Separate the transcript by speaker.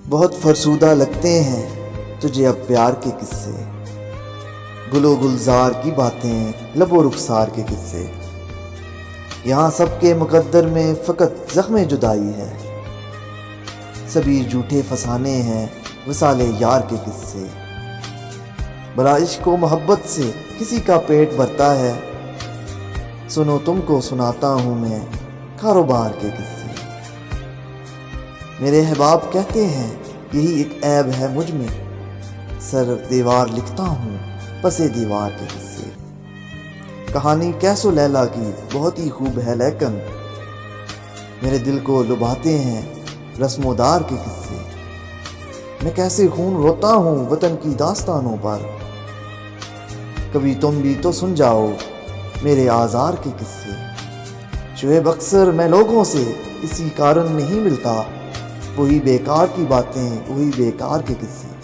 Speaker 1: بہت فرسودہ لگتے ہیں تجھے اب پیار کے قصے، گل و گلزار کی باتیں، لب و رخسار کے قصے۔ یہاں سب کے مقدر میں فقط زخم جدائی ہے، سبھی جھوٹے فسانے ہیں وصال یار کے قصے۔ بڑا عشق و محبت سے کسی کا پیٹ بھرتا ہے، سنو تم کو سناتا ہوں میں کاروبار کے قصے۔ میرے احباب کہتے ہیں یہی ایک عیب ہے مجھ میں، سر دیوار لکھتا ہوں پسے دیوار کے قصے۔ کہانی کیسو لیلا کی بہت ہی خوب ہے، لیکن میرے دل کو لبھاتے ہیں رسم و دار کے قصے۔ میں کیسے خون روتا ہوں وطن کی داستانوں پر، کبھی تم بھی تو سن جاؤ میرے آزار کے قصے۔ شعیب اکثر میں لوگوں سے اسی کارن نہیں ملتا، وہی بیکار کی باتیں، وہی بیکار کے قصے۔